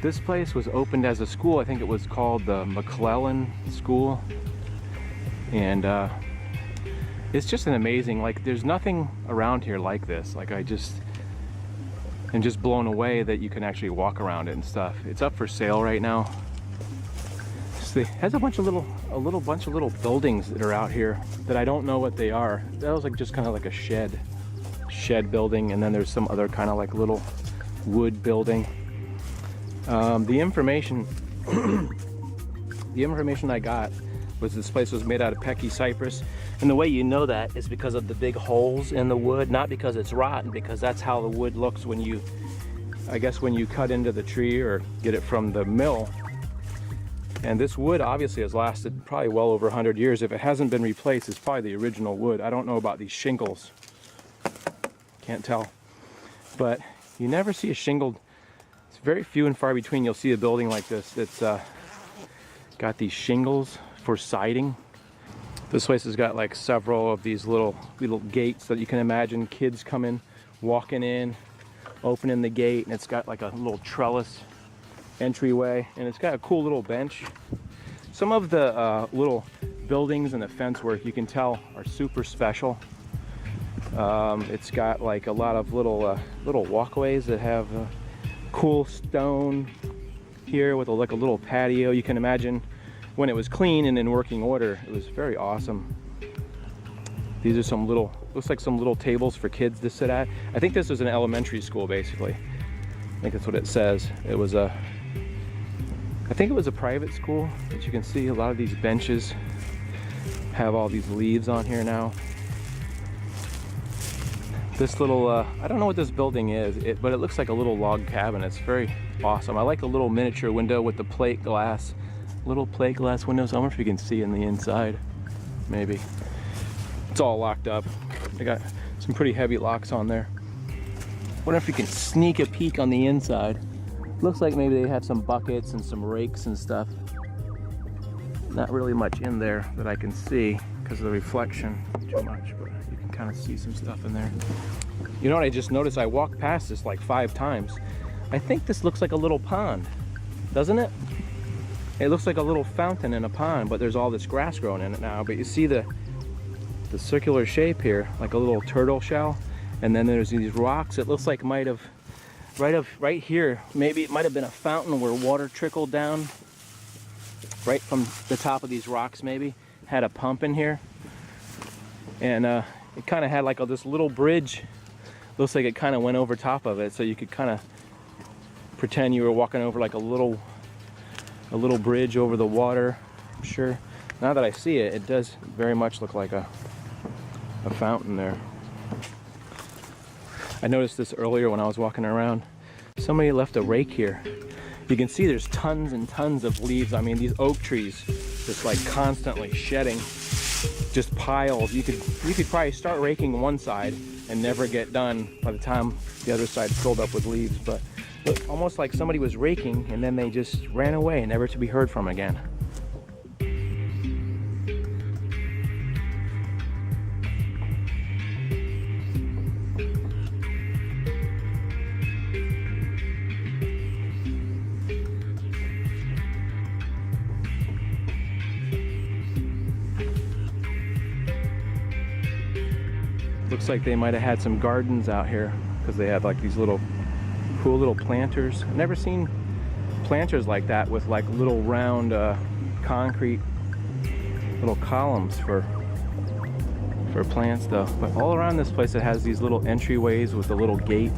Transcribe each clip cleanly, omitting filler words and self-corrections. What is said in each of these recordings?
This place was opened as a school. I think it was called the McClellan School. And it's just an amazing, like, there's nothing around here like this. Like, I'm just blown away that you can actually walk around it and stuff. It's up for sale right now. So it has a bunch of little buildings that are out here that I don't know what they are. That was like just kind of like a shed building, and then there's some other kind of like little wood building. The information I got was this place was made out of Pecky cypress, and the way you know that is because of the big holes in the wood, not because it's rotten, because that's how the wood looks when you, I guess, when you cut into the tree or get it from the mill. And this wood obviously has lasted probably well over 100 years. If it hasn't been replaced, it's probably the original wood. I don't know about these shingles. Can't tell. But you never see a shingled, it's very few and far between you'll see a building like this that's got these shingles for siding. This place has got like several of these little gates that you can imagine kids coming, walking in, opening the gate, and it's got like a little trellis entryway, and it's got a cool little bench. Some of the little buildings and the fence work, you can tell, are super special. It's got like a lot of little walkways that have cool stone here with like a little patio. You can imagine when it was clean and in working order, it was very awesome. These are some little, looks like some little tables for kids to sit at. I think this was an elementary school, basically. I think that's what it says. It was I think it was a private school, but you can see a lot of these benches have all these leaves on here now. This little, I don't know what this building is, but it looks like a little log cabin. It's very awesome. I like the little miniature window with the plate glass, little plate glass windows. I wonder if you can see in the inside, maybe. It's all locked up. They got some pretty heavy locks on there. Wonder if you can sneak a peek on the inside. Looks like maybe they have some buckets and some rakes and stuff. Not really much in there that I can see because of the reflection too much, but you can kind of see some stuff in there. You know what I just noticed? I walked past this like 5 times. I think this looks like a little pond, doesn't it? It looks like a little fountain in a pond, but there's all this grass growing in it now. But you see the circular shape here, like a little turtle shell, and then there's these rocks. It looks like might have right here, maybe it might have been a fountain where water trickled down right from the top of these rocks. Maybe had a pump in here, and it kind of had like this little bridge. Looks like it kind of went over top of it, so you could kind of pretend you were walking over like a little bridge over the water. I'm sure now that I see it, it does very much look like a fountain there. I noticed this earlier when I was walking around. Somebody left a rake here. You can see there's tons and tons of leaves. I mean, these oak trees just like constantly shedding, just piles. You could probably start raking one side and never get done by the time the other side filled up with leaves. But look, almost like somebody was raking and then they just ran away, never to be heard from again. Looks like they might have had some gardens out here because they had like these little cool little planters. I've never seen planters like that with like little round concrete little columns for plants though. But all around this place it has these little entryways with the little gate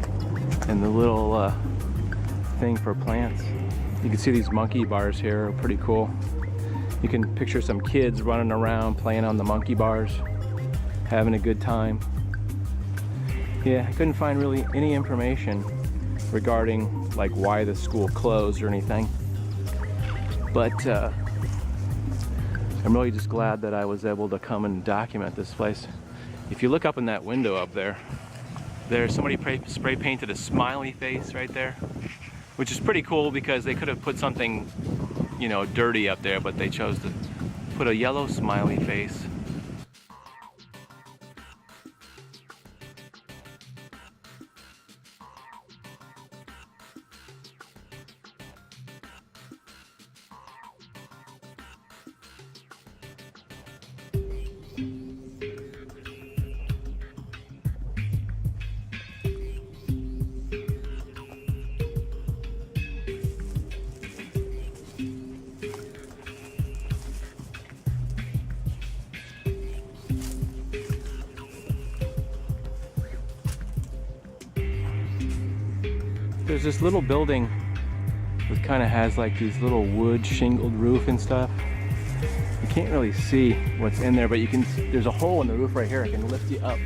and the little thing for plants. You can see these monkey bars here are pretty cool. You can picture some kids running around playing on the monkey bars, having a good time. Yeah, I couldn't find really any information regarding like why the school closed or anything. But I'm really just glad that I was able to come and document this place. If you look up in that window up there, there's somebody spray painted a smiley face right there, which is pretty cool because they could have put something, you know, dirty up there, but they chose to put a yellow smiley face. There's this little building that kind of has like these little wood shingled roof and stuff. You can't really see what's in there, but you can. There's a hole in the roof right here. I can lift you up.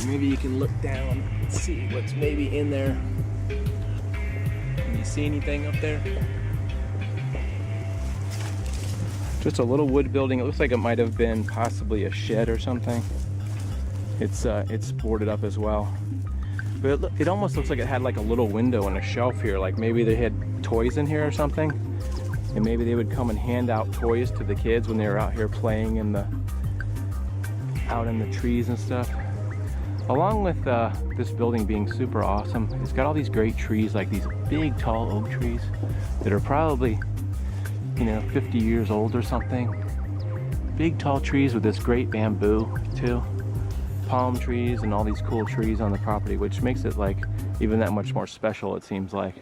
Maybe you can look down and see what's maybe in there. Can you see anything up there? Just a little wood building. It looks like it might have been possibly a shed or something. It's boarded up as well. But it almost looks like it had like a little window and a shelf here. Like maybe they had toys in here or something. And maybe they would come and hand out toys to the kids when they were out here playing out in the trees and stuff. Along with this building being super awesome, it's got all these great trees, like these big tall oak trees that are probably, 50 years old or something. Big tall trees with this great bamboo too. Palm trees and all these cool trees on the property, which makes it like even that much more special, it seems like.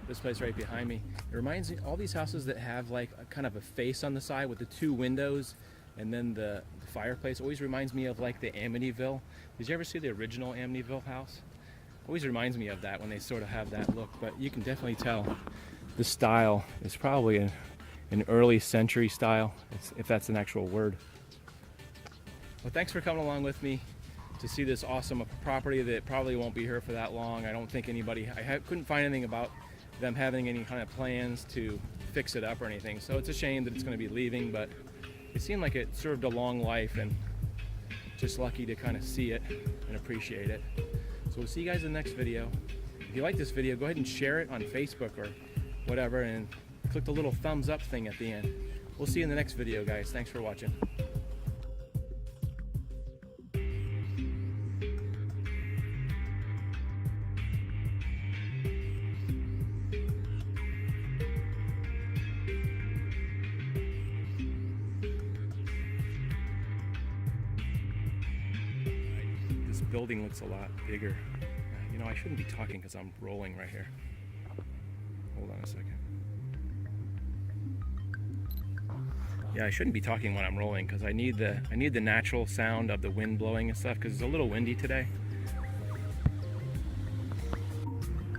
This place right behind me, it reminds me, all these houses that have like a kind of a face on the side with the two windows and then the fireplace always reminds me of like the Amityville. Did you ever see the original Amityville house? Always reminds me of that when they sort of have that look, but you can definitely tell the style is probably an early century style, if that's an actual word. Well, thanks for coming along with me to see this awesome property that probably won't be here for that long. I don't think anybody, couldn't find anything about them having any kind of plans to fix it up or anything, so it's a shame that it's going to be leaving, but it seemed like it served a long life, and just lucky to kind of see it and appreciate it. So we'll see you guys in the next video. If you like this video, go ahead and share it on Facebook or whatever, and click the little thumbs up thing at the end. We'll see you in the next video, guys. Thanks for watching. Building looks a lot bigger. I shouldn't be talking because I'm rolling right here. Hold on a second. Yeah, I shouldn't be talking when I'm rolling because I need the natural sound of the wind blowing and stuff because it's a little windy today.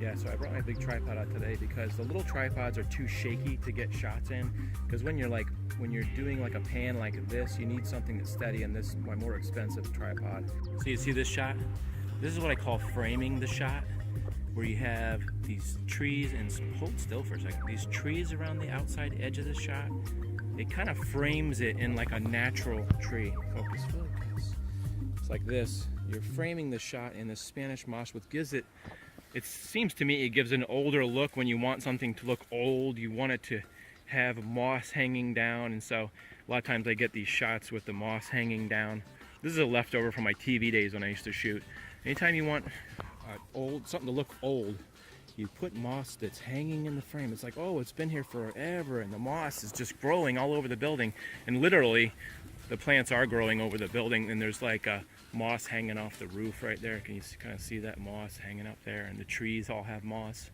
Yeah, so I brought my big tripod out today because the little tripods are too shaky to get shots in, because when you're doing like a pan like this, you need something that's steady, and this is my more expensive tripod. So you see this shot? This is what I call framing the shot, where you have these trees, and hold still for a second, these trees around the outside edge of the shot. It kind of frames it in like a natural tree. Focus, focus. It's like this. You're framing the shot in this Spanish moss, which gives it seems to me it gives an older look. When you want something to look old, you want it to have moss hanging down, and so a lot of times I get these shots with the moss hanging down. This is a leftover from my TV days when I used to shoot. Anytime you want something to look old, you put moss that's hanging in the frame. It's like, oh, it's been here forever, and the moss is just growing all over the building, and literally the plants are growing over the building, and there's like a moss hanging off the roof right there. Can you kind of see that moss hanging up there? And the trees all have moss.